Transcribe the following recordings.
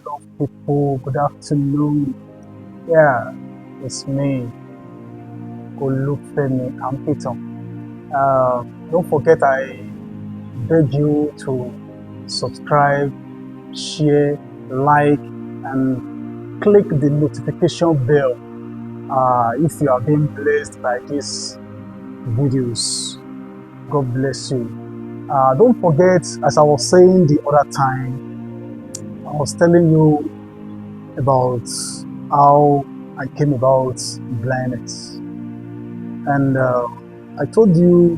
Hello, people. Good afternoon. Yeah, it's me, Olufemi Ampiton. Don't forget, I beg you to subscribe, share, like, and click the notification bell if you are being blessed by these videos. God bless you. Don't forget, as I was saying the other time, I was telling you about how I came about blindness. And I told you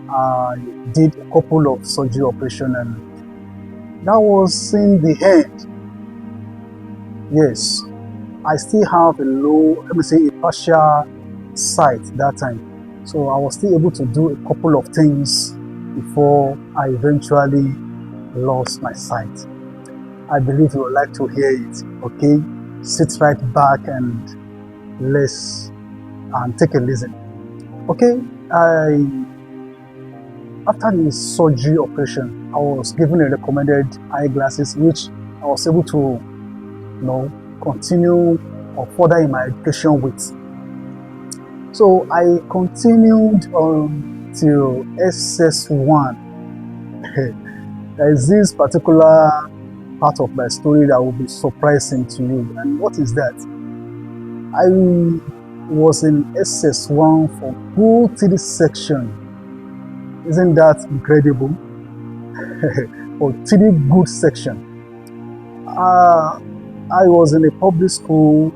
I did a couple of surgery operation, and that was in the head. Yes, I still have a partial sight that time. So I was still able to do a couple of things before I eventually lost my sight. I believe you would like to hear it, okay? Sit right back and take a listen. Okay, after the surgery operation, I was given a recommended eyeglasses, which I was able to, continue or further in my education with. So I continued till SS1. There is this particular part of my story that will be surprising to you. And what is that? I was in SS1 for good 3 section. Isn't that incredible? For 3 good section. I was in a public school.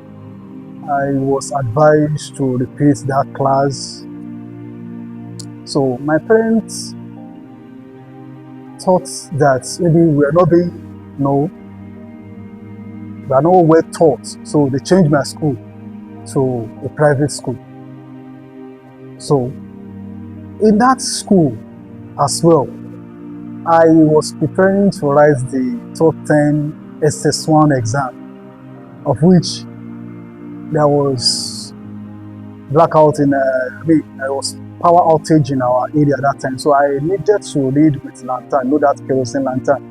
I was advised to repeat that class. So my parents thought that maybe we are not well taught. So they changed my school to a private school. So in that school as well, I was preparing to write the top 10 SS1 exam, of which there was blackout there was power outage in our area at that time. So I needed to read with lantern, that kerosene lantern.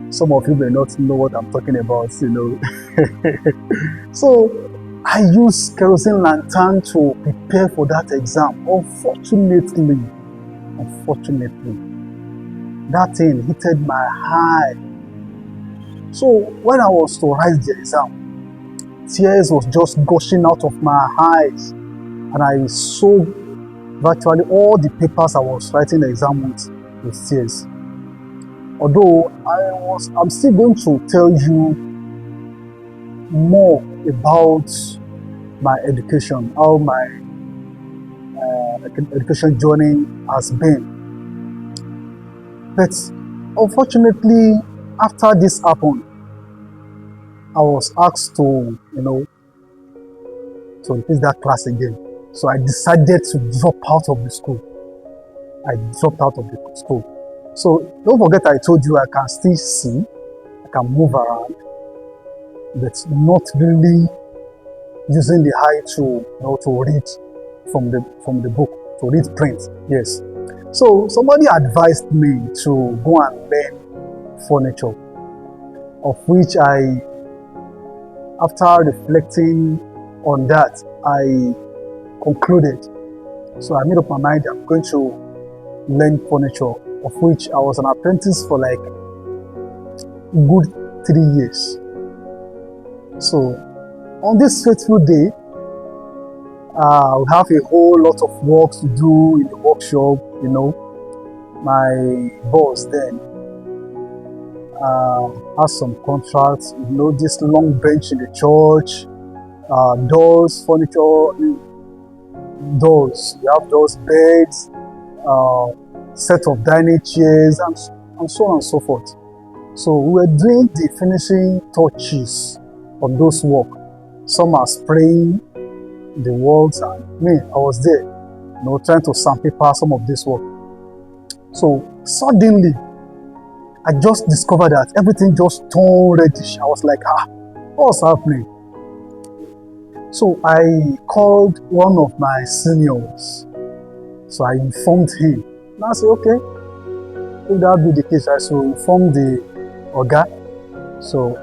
Some of you may not know what I'm talking about, So I used kerosene lantern to prepare for that exam. Unfortunately, that thing hit my eye. So when I was to write the exam, tears was just gushing out of my eyes, and I saw virtually all the papers I was writing the exam with tears. Although I'm still going to tell you more about my education, how my education journey has been. But unfortunately, after this happened, I was asked to repeat that class again. So I decided to drop out of the school. So don't forget, I told you I can still see, I can move around, but not really using the eye to read from the book, to read print. Yes. So somebody advised me to go and learn furniture, of which after reflecting on that, I concluded. So I made up my mind I'm going to learn furniture, of which I was an apprentice for like good 3 years. So on this fateful day, we have a whole lot of work to do in the workshop. My boss then has some contracts. This long bench in the church, doors, furniture, doors. We have those beds, set of dining chairs, and so on and so forth. So we were doing the finishing touches on those work. Some are spraying the walls, and me, I was there, trying to sandpaper some of this work. So suddenly, I just discovered that everything just turned reddish. I was like, what's happening? So I called one of my seniors. So I informed him. And I said, okay, if that be the case, I should inform the Oga. So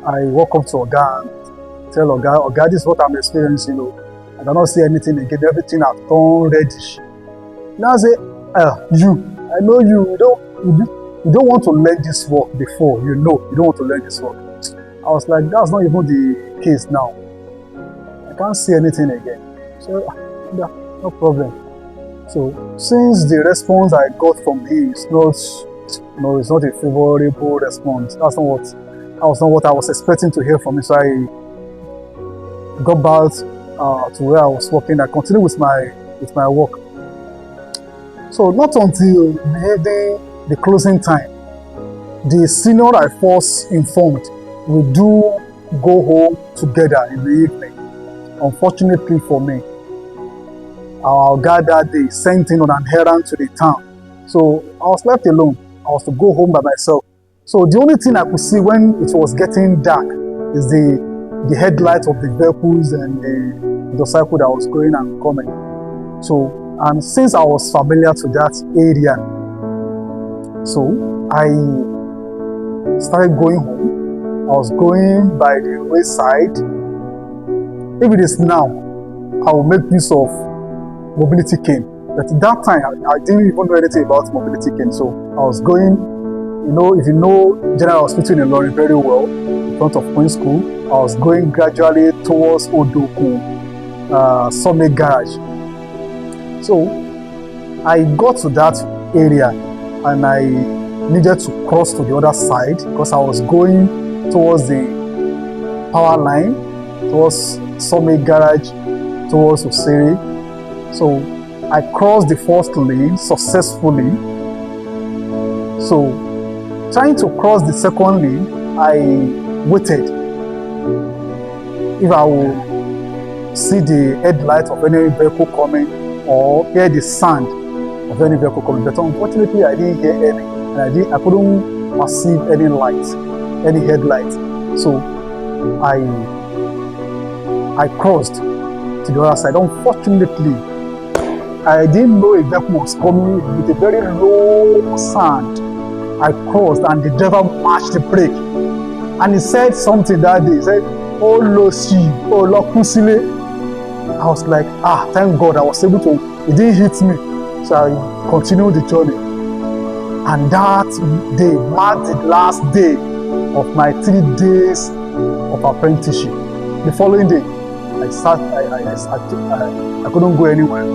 I walk up to Oga and tell Oga, this is what I'm experiencing. I cannot see anything again. Everything I've turned reddish. Now I say, I know you don't want to learn this work before. You don't want to learn this work. I was like, that's not even the case now. I can't see anything again. So, yeah, no problem. So, since the response I got from him is not, it's not a favorable response. That was not what I was expecting to hear from him. So I got back to where I was working. I continued with my work. So not until the closing time, the senior I first informed, we do go home together in the evening. Unfortunately for me, our guy that day sent in on an errand to the town. So I was left alone. I was to go home by myself. So the only thing I could see when it was getting dark is the headlights of the vehicles and the motorcycle that was going and coming. So, and since I was familiar to that area, so I started going home. I was going by the wayside. If it is now, I will make use of mobility cane. But at that time, I didn't even know anything about mobility cane. So I was going, if you know General Hospital in Ilorin very well, in front of Queen School, I was going gradually towards Odoku, Summit Garage. So I got to that area and I needed to cross to the other side because I was going towards the power line, towards Summit Garage, towards Osiri. So I crossed the first lane successfully. So trying to cross the second lane, I waited. If I will see the headlight of any vehicle coming or hear the sound of any vehicle coming, but unfortunately I didn't hear any, and I couldn't perceive any light, any headlight. So I crossed to the other side. Unfortunately, I didn't know a vehicle was coming with a very low sound. I crossed and the driver mashed the brake. And he said something that day. He said, "Oh, Losi, oh, Lokusile." I was like, thank God I was able to, it didn't hit me. So I continued the journey. And that day marked the last day of my 3 days of apprenticeship. The following day, I couldn't go anywhere.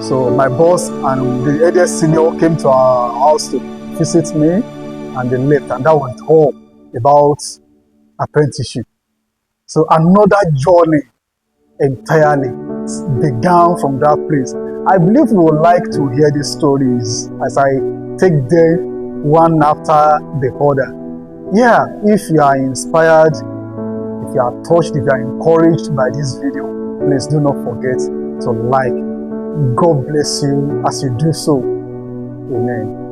So my boss and the eldest senior came to our house to visit me and they left, and that was all about apprenticeship. So another journey entirely began from that place. I believe you would like to hear these stories as I take them one after the other. Yeah, if you are inspired, if you are touched, if you are encouraged by this video, please do not forget to like. God bless you as you do so. Amen.